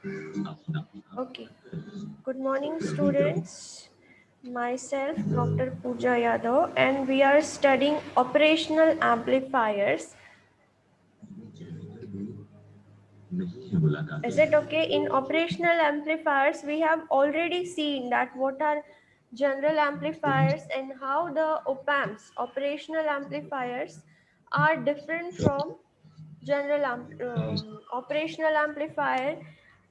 Okay. Good morning, students. Myself, Dr. Pooja Yadav, and we are studying operational amplifiers. Is it okay? In operational amplifiers, we have already seen that what are general amplifiers and how the op-amps, operational amplifiers, are different from operational amplifier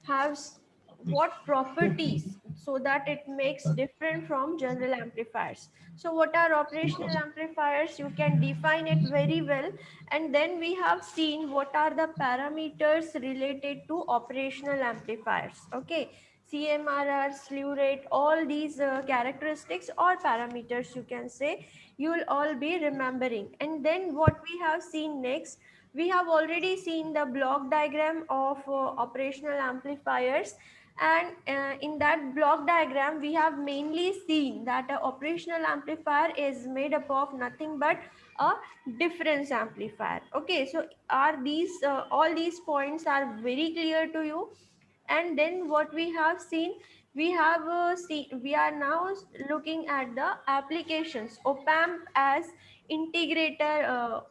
has what properties so that it makes different from general amplifiers. So what are operational amplifiers? You can define it very well, and then we have seen what are the parameters related to operational amplifiers. Okay, CMRR, slew rate, all these characteristics or parameters, you can say, you will all be remembering. And then what we have seen next, we have already seen the block diagram of operational amplifiers, and in that block diagram we have mainly seen that an operational amplifier is made up of nothing but a difference amplifier. Okay, so are these all these points are very clear to you? And then what we have seen, we are now looking at the applications op amp as integrator.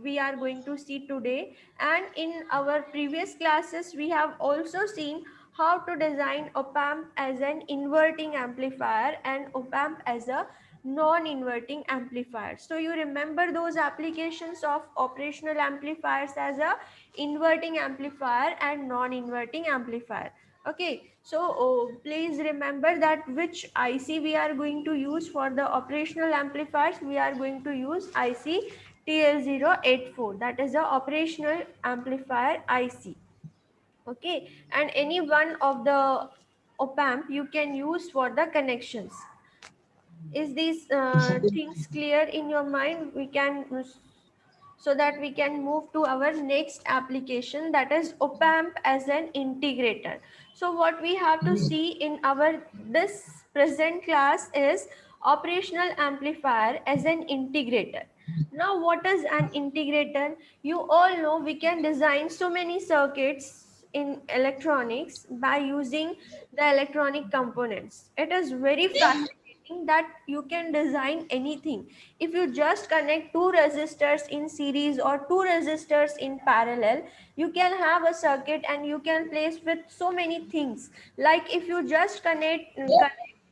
We are going to see today, and in our previous classes we have also seen how to design op amp as an inverting amplifier and op amp as a non-inverting amplifier. So you remember those applications of operational amplifiers as a inverting amplifier and non-inverting amplifier. Okay, so please remember that which IC we are going to use for the operational amplifiers. We are going to use IC TL084, that is the operational amplifier IC. Okay, and any one of the op amp you can use for the connections. Is these things clear in your mind? We can, so that we can move to our next application, that is op amp as an integrator. So what we have to see in our this present class is operational amplifier as an integrator. Now what is an integrator? You all know we can design so many circuits in electronics by using the electronic components. It is very fascinating that you can design anything. If you just connect two resistors in series or two resistors in parallel, you can have a circuit and you can place with so many things. Like if you just connect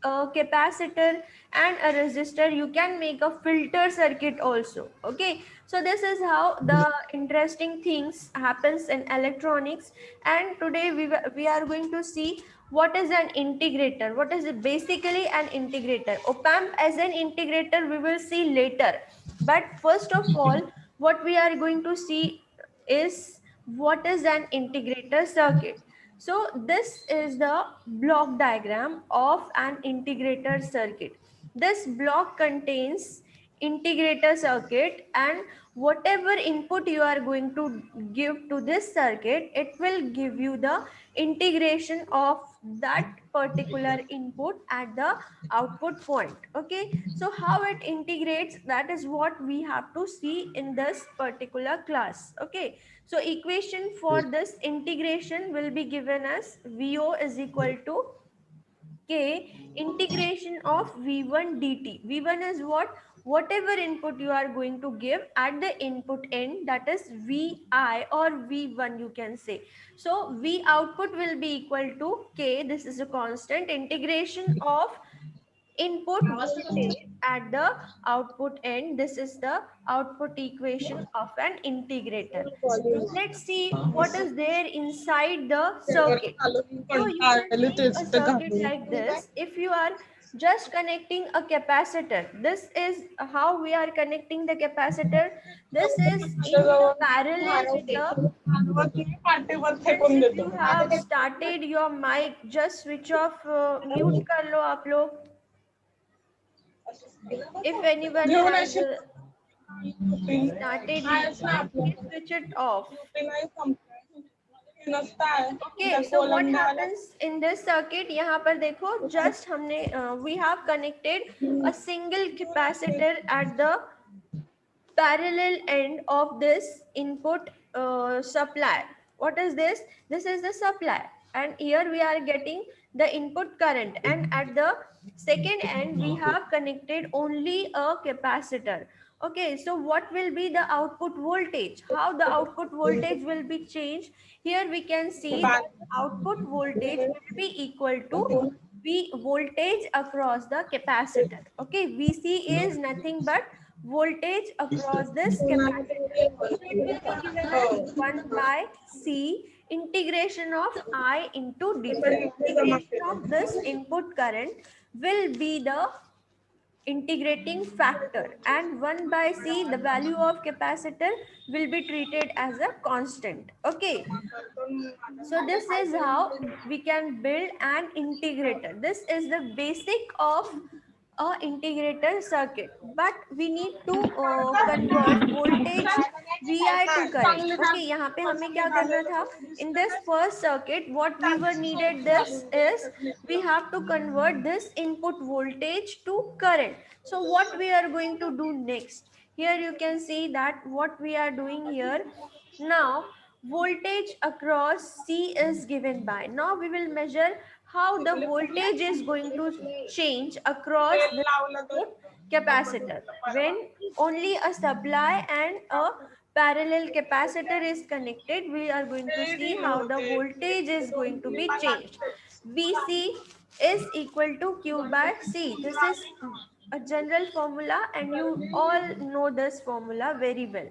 a capacitor and a resistor, you can make a filter circuit also. Okay, so this is how the interesting things happens in electronics. And today we are going to see what is an integrator. What is it? Basically an integrator. Op amp as an integrator we will see later, but first of all what we are going to see is what is an integrator circuit. So this is the block diagram of an integrator circuit. This block contains integrator circuit, and whatever input you are going to give to this circuit, it will give you the integration of that particular input at the output point. Okay, so how it integrates, that is what we have to see in this particular class. Okay, so equation for this integration will be given as VO is equal to K integration of V1 dt. V1 is what? Whatever input you are going to give at the input end, that is Vi or V1 you can say. So V output will be equal to K, this is a constant, integration of input voltage at the output end. This is the output equation of an integrator. Let's see what is there inside the circuit. So you can think a circuit like this. If you are just connecting a capacitor, this is how we are connecting the capacitor. This is in the parallel with the, friends, if you have started your mic, just switch off, mute kar lo aap log. If anyone has started using, please switch it off. Okay, so what happens in this circuit? यहाँ पर देखो, just हमने we have connected a single capacitor at the parallel end of this input supply. What is this? This is the supply. and here we are getting the input current, and at the second end we have connected only a capacitor. Okay, so what will be the output voltage? How the output voltage will be changed? Here we can see that output voltage will be equal to V voltage across the capacitor. Okay, VC is nothing but voltage across this capacitor. So it will be given as 1 by C integration of I into dt. Integration of this input current will be the integrating factor, and 1 by C, the value of capacitor, will be treated as a constant. Okay, so this is how we can build an integrator. This is the basic of a integrator circuit, but we need to convert voltage VI to current. Okay, यहाँ पे हमें क्या करना था? In this first circuit, what we were needed this is we have to convert this input voltage to current. So what we are going to do next? Here you can see that what we are doing here now. Voltage across C is given by. Now we will measure how the voltage is going to change across the capacitor. When only a supply and a parallel capacitor is connected, we are going to see how the voltage is going to be changed. VC is equal to Q by C. This is a general formula and you all know this formula very well.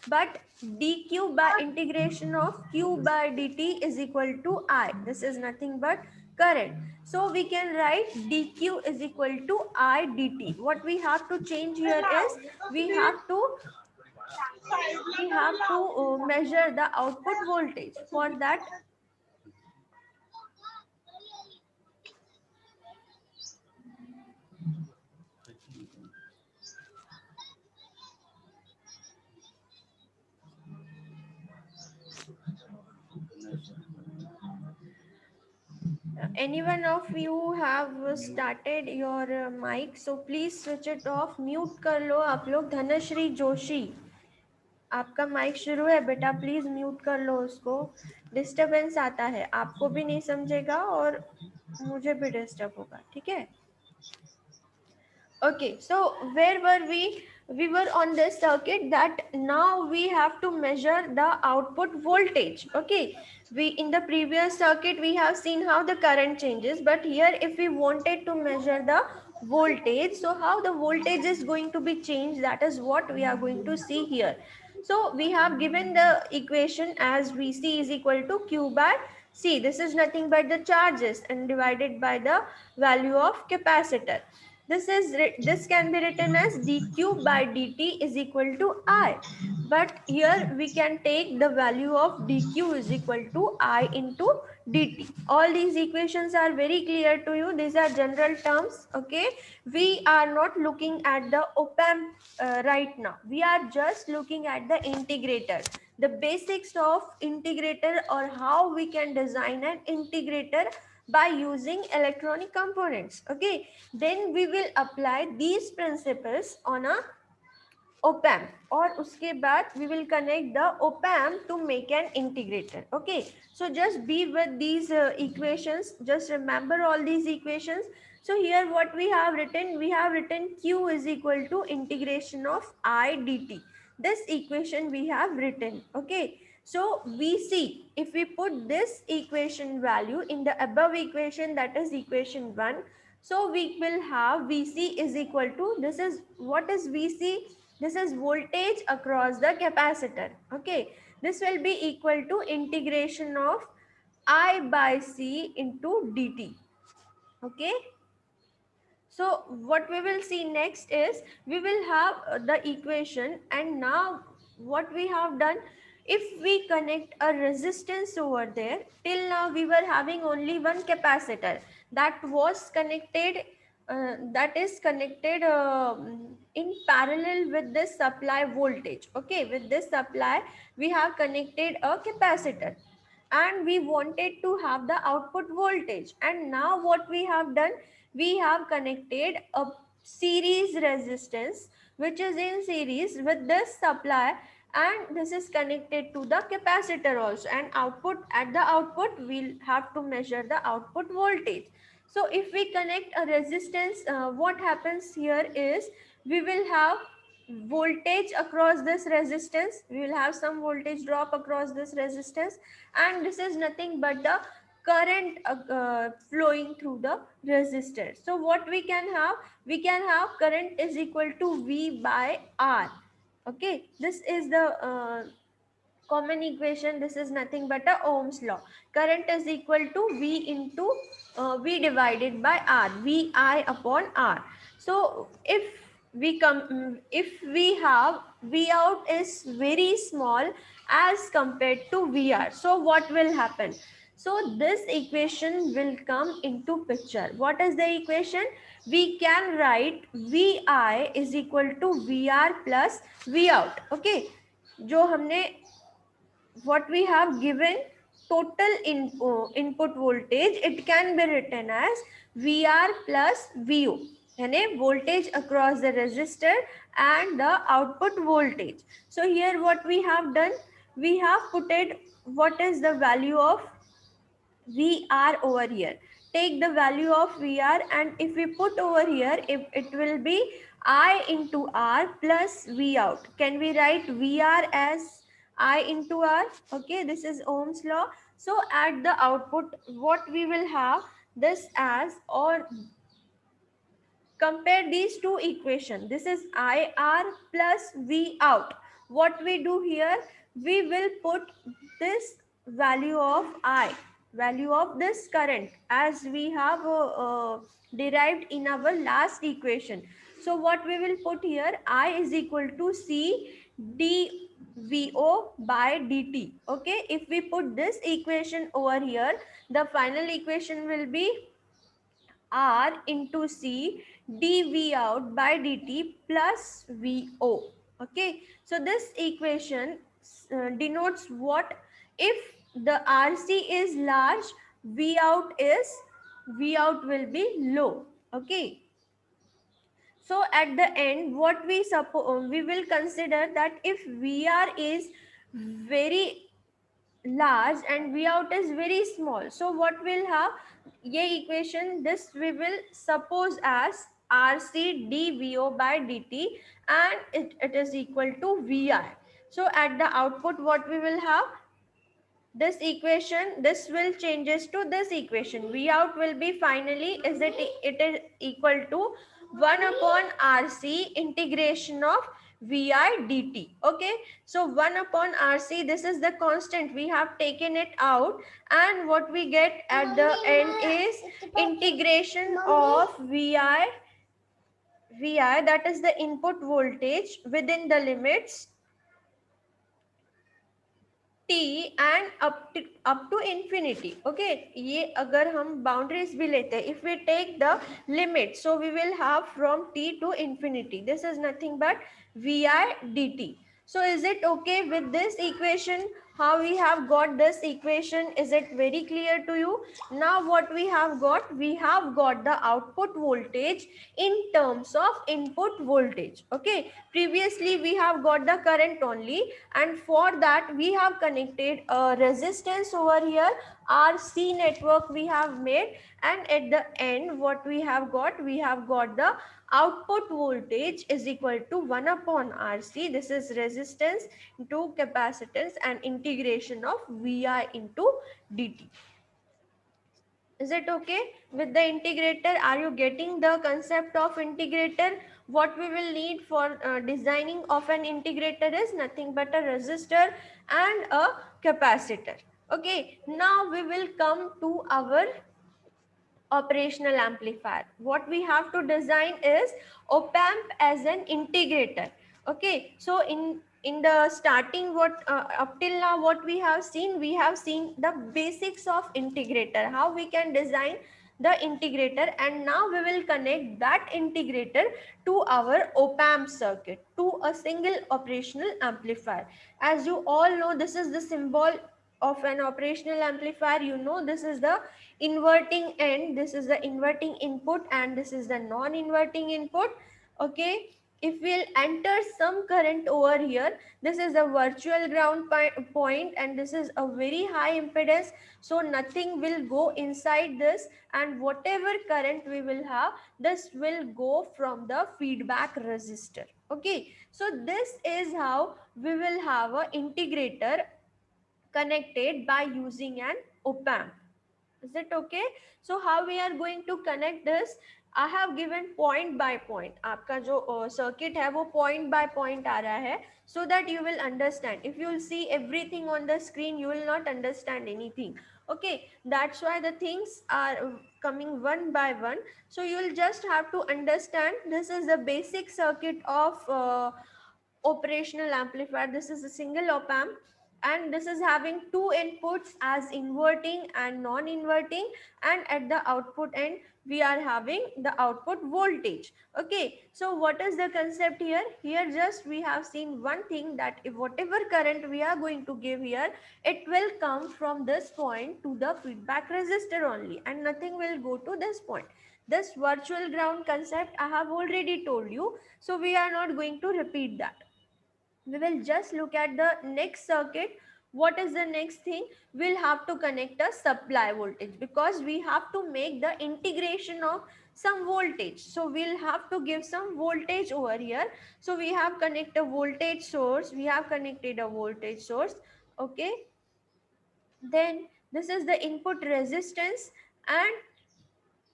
But dq by integration of q by dt is equal to I. This is nothing but current. So we can write dq is equal to I dt. What we have to change here is we have to measure the output voltage. For that, any one of you have started your mic, so please switch it off. Mute कर लो आप लोग. धनश्री जोशी, आपका mic शुरू है बेटा, please mute कर लो उसको. Disturbance आता है, आपको भी नहीं समझेगा और मुझे भी डिस्टर्ब होगा. ठीक है? Okay, so where were we? We were on this circuit that now we have to measure the output voltage. Okay, we in the previous circuit we have seen how the current changes, but here if we wanted to measure the voltage, so how the voltage is going to be changed, that is what we are going to see here. So we have given the equation as Vc is equal to Q by C. This is nothing but the charges and divided by the value of capacitor. This can be written as dq by dt is equal to I. But here we can take the value of dq is equal to I into dt. All these equations are very clear to you. These are general terms. Okay, we are not looking at the op-amp right now. We are just looking at the integrator, the basics of integrator, or how we can design an integrator by using electronic components. Okay, then we will apply these principles on a op-amp, और उसके बाद we will connect the op-amp to make an integrator. Okay, so just be with these equations, just remember all these equations. So here what we have written q is equal to integration of I dt. This equation we have written. Okay, so we see if we put this equation value in the above equation, that is equation 1, so we will have Vc is equal to, this is what is Vc, this is voltage across the capacitor. Okay, this will be equal to integration of I by C into dt. Okay, so what we will see next is we will have the equation, and now what we have done, if we connect a resistance over there, till now we were having only one capacitor that was connected, that is connected in parallel with this supply voltage. Okay, with this supply we have connected a capacitor and we wanted to have the output voltage, and now what we have done, we have connected a series resistance which is in series with this supply, and this is connected to the capacitor also, and output, at the output we'll have to measure the output voltage. So if we connect a resistance, what happens here is we will have voltage across this resistance, we will have some voltage drop across this resistance, and this is nothing but the current flowing through the resistor. So what we can have, we can have current is equal to V by R. Okay, this is the common equation. This is nothing but a Ohm's law. Current is equal to V into V divided by R, VI upon R. So if we have V out is very small as compared to VR, so what will happen? So this equation will come into picture. What is the equation? We can write VI is equal to VR plus V out. Okay, जो हमने what we have given total input voltage, it can be written as VR plus VO, यानी voltage across the resistor and the output voltage. So here what we have done, we have put it what is the value of VR over here. Take the value of VR, and if we put over here, if it will be I into R plus V out. Can we write VR as I into R? Okay, this is Ohm's law. So at the output, what we will have this as, or compare these two equations. This is IR plus V out. What we do here, we will put this value of I, value of this current, as we have derived in our last equation. So what we will put here, I is equal to C dVO by dt. Okay, if we put this equation over here, the final equation will be R into C dV out by dt plus VO. Okay, so this equation denotes what? If the RC is large, V out will be low. Okay, so at the end, what we suppose, we will consider that if VR is very large and V out is very small, so what we'll have, ये equation, this we will suppose as RC dVO by dt, and it is equal to VI. So at the output, what we will have, this equation, this will changes to this equation. V out will be finally, it is equal to 1 upon RC integration of Vi dt. Okay, so 1 upon RC, this is the constant, we have taken it out, and what we get at the end is integration of Vi, that is the input voltage within the limits t and up to infinity. Okay, ये अगर हम boundaries भी लेते हैं, if we take the limit, so we will have from t to infinity, this is nothing but vi dt. So is it okay with this equation? How we have got this equation, is it very clear to you? Now what we have got, we have got the output voltage in terms of input voltage. Okay, previously we have got the current only, and for that we have connected a resistance over here, RC network we have made, and at the end what we have got, we have got the output voltage is equal to 1 upon RC, this is resistance into capacitance and integration of VI into dt. Is it okay with the integrator? Are you getting the concept of integrator? What we will need for designing of an integrator is nothing but a resistor and a capacitor. Okay, now we will come to our operational amplifier. What we have to design is op amp as an integrator. Okay, so in the starting, what up till now what we have seen the basics of integrator, how we can design the integrator, and now we will connect that integrator to our op amp circuit, to a single operational amplifier. As you all know, this is the symbol of an operational amplifier. You know, this is the inverting end, this is the inverting input, and this is the non-inverting input. Okay, if we'll enter some current over here, this is a virtual ground point and this is a very high impedance, so nothing will go inside this, and whatever current we will have, this will go from the feedback resistor. Okay, so this is how we will have a integrator connected by using an op amp. Is it okay? So how we are going to connect this? I have given point by point. आपका जो circuit है वो point by point आ रहा है, so that you will understand. If you will see everything on the screen, you will not understand anything. Okay, that's why the things are coming one by one. So you will just have to understand. This is the basic circuit of operational amplifier. This is a single op amp, and this is having two inputs as inverting and non-inverting, and at the output end we are having the output voltage. Okay, so what is the concept here? Here just we have seen one thing, that if whatever current we are going to give here, it will come from this point to the feedback resistor only, and nothing will go to this point. This virtual ground concept I have already told you, so we are not going to repeat that. We will just look at the next circuit. What is the next thing? We'll have to connect a supply voltage, because we have to make the integration of some voltage, so we'll have to give some voltage over here. So we have connected a voltage source, we have connected a voltage source. Okay, then this is the input resistance, and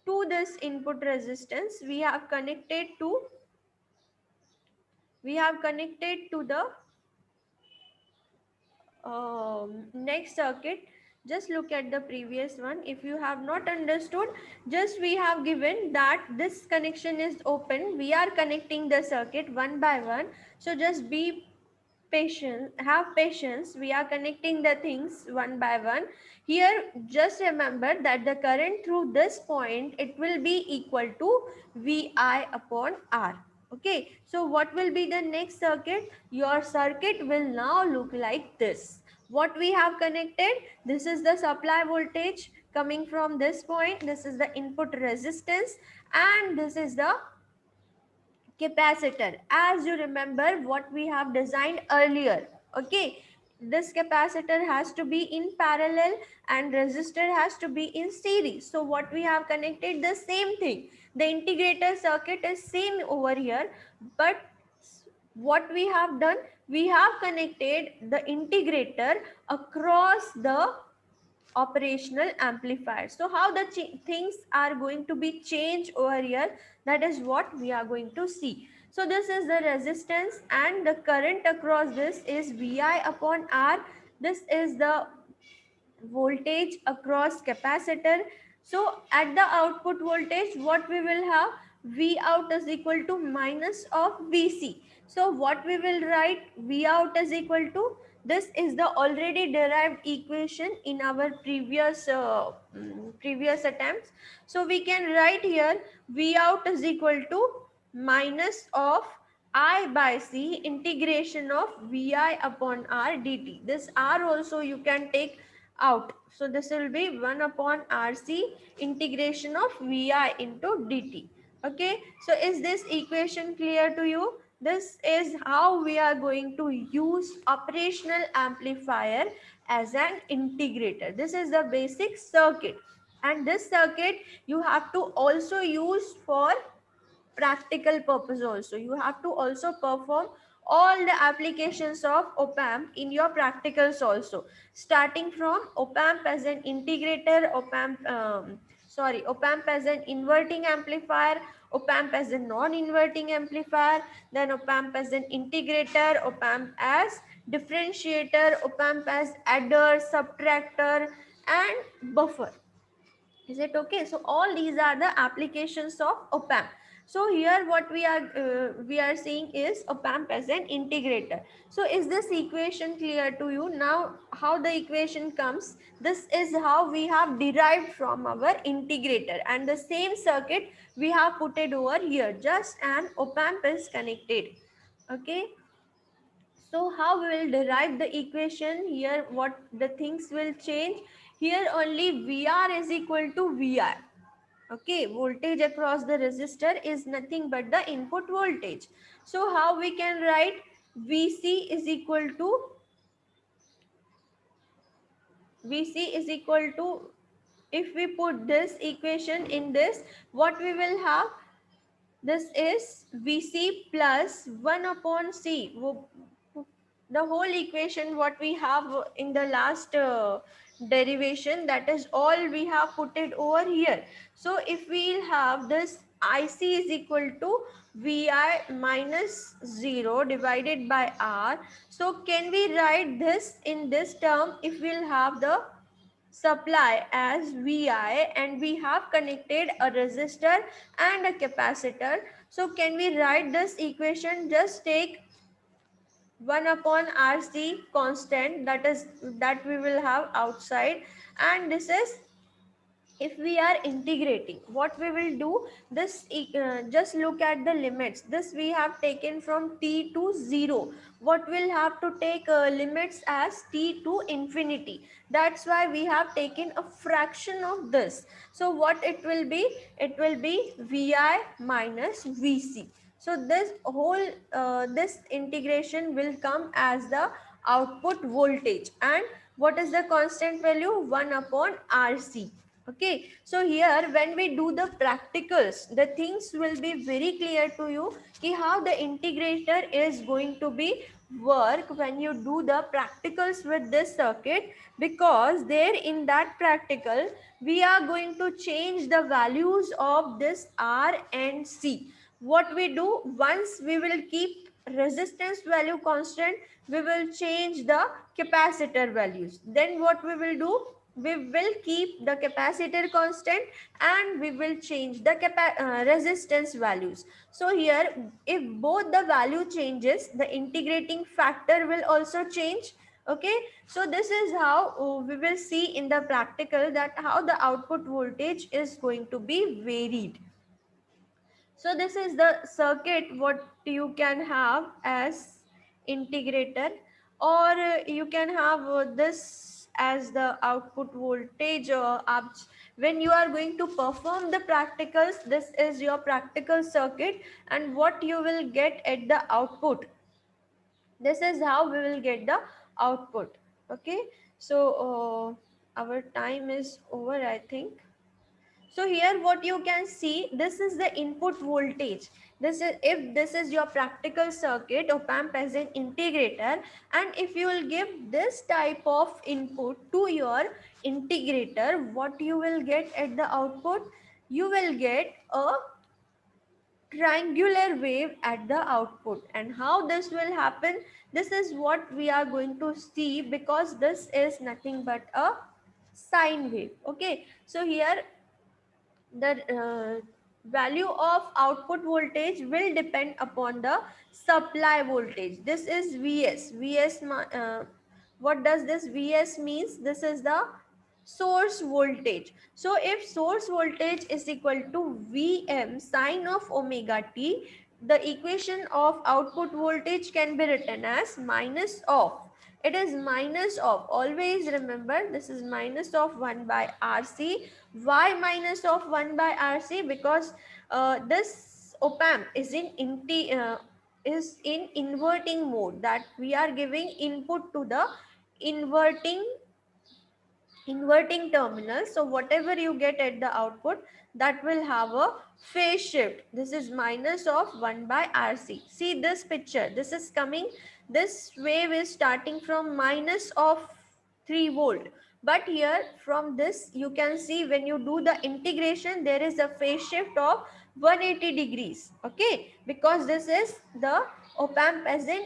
to this input resistance we have connected to the next circuit. Just look at the previous one. If you have not understood, just we have given that this connection is open, we are connecting the circuit one by one. So just be patient, have patience, we are connecting the things one by one. Here just remember that the current through this point, it will be equal to vi upon r. Okay, so what will be the next circuit? Your circuit will now look like this. What we have connected, this is the supply voltage coming from this point, this is the input resistance, and this is the capacitor. As you remember what we have designed earlier. Okay, this capacitor has to be in parallel and resistor has to be in series. So what we have connected, the same thing. The integrator circuit is same over here, but what we have done, we have connected the integrator across the operational amplifier. So how the things are going to be changed over here, that is what we are going to see. So this is the resistance, and the current across this is vi upon r. This is the voltage across capacitor. So at the output voltage, what we will have, V out is equal to minus of Vc. So what we will write, V out is equal to, this is the already derived equation in our previous attempts. So we can write here V out is equal to minus of I by C integration of Vi upon R dt. This R also you can take out. So this will be 1 upon RC integration of Vi into dt. Okay, so is this equation clear to you? This is how we are going to use operational amplifier as an integrator. This is the basic circuit, and this circuit you have to also use for practical purpose also. You have to also perform all the applications of op amp in your practicals also, starting from op amp as an integrator, op amp as an inverting amplifier, op amp as a non-inverting amplifier, then op amp as an integrator, op amp as differentiator, op amp as adder, subtractor, and buffer. Is it okay? So all these are the applications of op amp. So here what we are seeing is op amp as an integrator. So is this equation clear to you? Now how the equation comes, this is how we have derived from our integrator, and the same circuit we have put it over here, just an op amp is connected. Okay, so how we will derive the equation here, what the things will change here, only VR is equal to VI. Okay, voltage across the resistor is nothing but the input voltage. So how we can write VC is equal to if we put this equation in this, what we will have, this is Vc plus 1 upon C. The whole equation what we have in the last derivation, that is all we have put it over here. So if we have this IC is equal to Vi minus 0 divided by R. So can we write this in this term if we'll have the supply as Vi and we have connected a resistor and a capacitor. So can we write this equation? Just take 1 upon RC constant, that we will have outside, and this is if we are integrating, what we will do, this just look at the limits. This we have taken from t to 0. What will have to take limits as t to infinity. That's why we have taken a fraction of this. So what it will be, it will be Vi minus Vc. So this whole this integration will come as the output voltage, and what is the constant value, 1 upon RC. Okay, so here when we do the practicals, the things will be very clear to you ki how the integrator is going to be work when you do the practicals with this circuit, because there in that practical we are going to change the values of this R and C. What we do, once we will keep resistance value constant, we will change the capacitor values. Then what we will do, we will keep the capacitor constant and we will change the resistance values. So here if both the value changes, the integrating factor will also change. Okay, so this is how we will see in the practical that how the output voltage is going to be varied. So this is the circuit what you can have as integrator, or you can have this as the output voltage when you are going to perform the practicals. This is your practical circuit, and what you will get at the output, this is how we will get the output. Okay, so our time is over, I think. So here what you can see, this is the input voltage. This is, if this is your practical circuit, op amp as an integrator, and if you will give this type of input to your integrator, what you will get at the output? You will get a triangular wave at the output. And how this will happen, this is what we are going to see, because this is nothing but a sine wave. Okay, so here the value of output voltage will depend upon the supply voltage. This is Vs. What does this Vs means? This is the source voltage. So if source voltage is equal to Vm sine of omega t, the equation of output voltage can be written as minus of, it is minus of, always remember this is minus of 1 by RC. Why minus of 1 by RC? Because this op amp is is in inverting mode, that we are giving input to the inverting terminal. So whatever you get at the output, that will have a phase shift. This is minus of 1 by RC. See this picture, this is coming, this wave is starting from minus of 3 volt, but here from this you can see when you do the integration, there is a phase shift of 180 degrees. Okay, because this is the op amp as an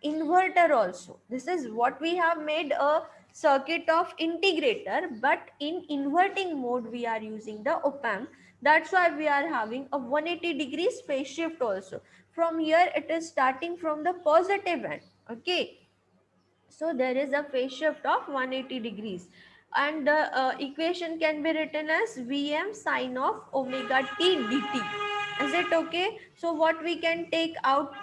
inverter also. This is what we have made a circuit of integrator, but in inverting mode we are using the op amp. That's why we are having a 180 degrees phase shift also. From here it is starting from the positive end. Okay, so there is a phase shift of 180 degrees, and the equation can be written as Vm sine of omega t dt. Is it okay? So what we can take out,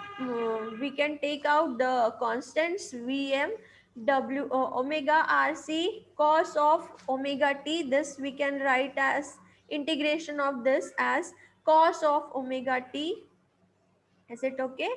we can take out the constants Vm w omega rc cos of omega t. This we can write as integration of this as cos of omega t. Is it okay?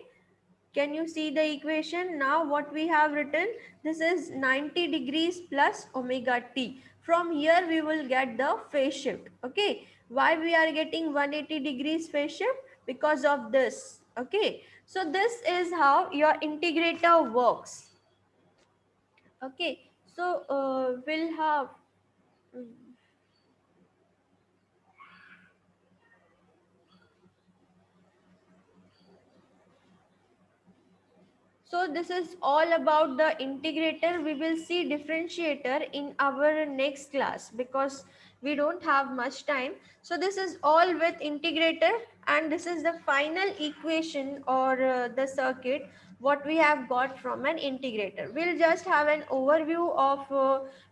Can you see the equation? Now what we have written, this is 90 degrees plus omega t. From here we will get the phase shift. Okay. Why we are getting 180 degrees phase shift? Because of this. Okay. So this is how your integrator works. Okay. So we'll have so this is all about the integrator. We will see differentiator in our next class because we don't have much time. So this is all with integrator, and this is the final equation or the circuit what we have got from an integrator. We'll just have an overview of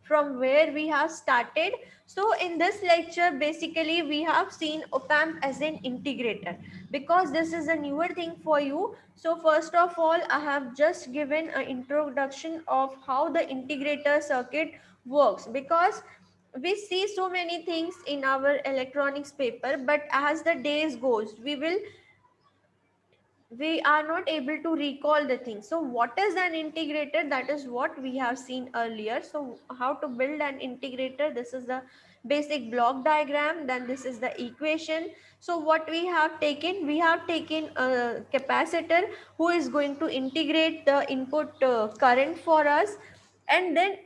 from where we have started. So in this lecture basically we have seen op-amp as an integrator because this is a newer thing for you. So first of all, I have just given an introduction of how the integrator circuit works because we see so many things in our electronics paper, but as the days goes, we are not able to recall the thing. So what is an integrator? That is what we have seen earlier. So how to build an integrator? This is the basic block diagram, then this is the equation. So what we have taken, we have taken a capacitor who is going to integrate the input current for us, and then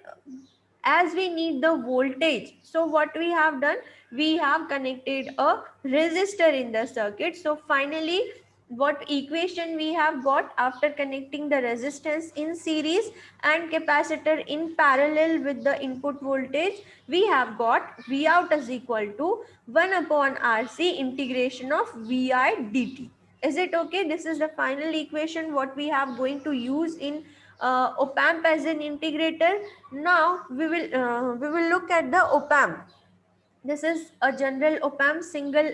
as we need the voltage, so what we have done, we have connected a resistor in the circuit. So finally what equation we have got after connecting the resistance in series and capacitor in parallel with the input voltage, we have got V out is equal to 1 upon RC integration of VI dt. Is it okay? This is the final equation what we have going to use in op-amp as an integrator. Now we will look at the op-amp. This is a general op-amp single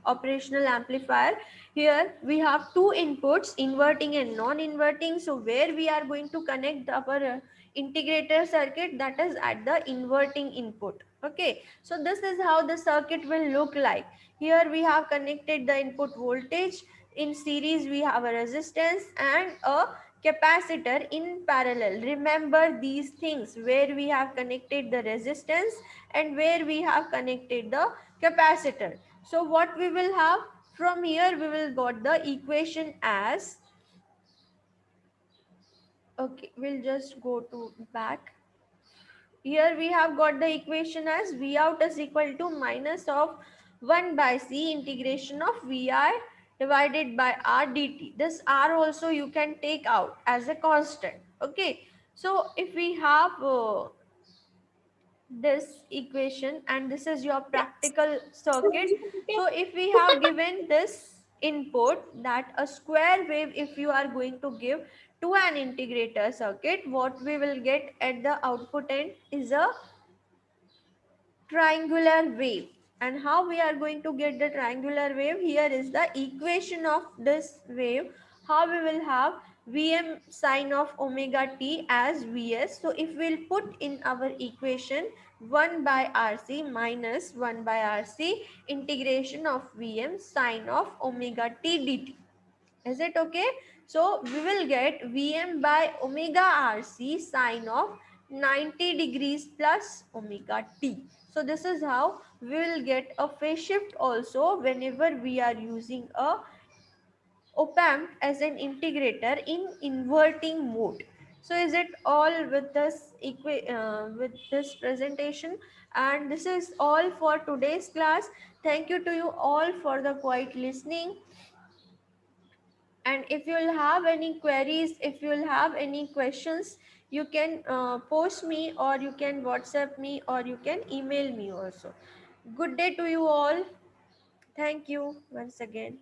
operational amplifier. Here we have two inputs, inverting and non-inverting. So where we are going to connect our integrator circuit, that is at the inverting input. Okay, so this is how the circuit will look like. Here we have connected the input voltage. In series we have a resistance and a capacitor in parallel. Remember these things, where we have connected the resistance and where we have connected the capacitor. So what we will have from here, we will got the equation as, okay, we'll just go to back. Here we have got the equation as V out is equal to minus of 1 by C integration of Vi divided by R dt. This R also you can take out as a constant. Okay. So if we have this equation, and this is your practical circuit. So if we have given this input, that a square wave if you are going to give to an integrator circuit, what we will get at the output end is a triangular wave. And how we are going to get the triangular wave? Here is the equation of this wave. How we will have Vm sine of omega t as Vs. So if we'll put in our equation 1 by Rc minus 1 by Rc integration of Vm sine of omega t dt. Is it okay? So we will get Vm by omega Rc sine of 90 degrees plus omega t. So this is how we will get a phase shift also whenever we are using a op-amp as an integrator in inverting mode. So is it all with this presentation? And this is all for today's class. Thank you to you all for the quiet listening. And if you'll have any queries, if you'll have any questions, you can post me, or you can WhatsApp me, or you can email me also. Good day to you all. Thank you once again.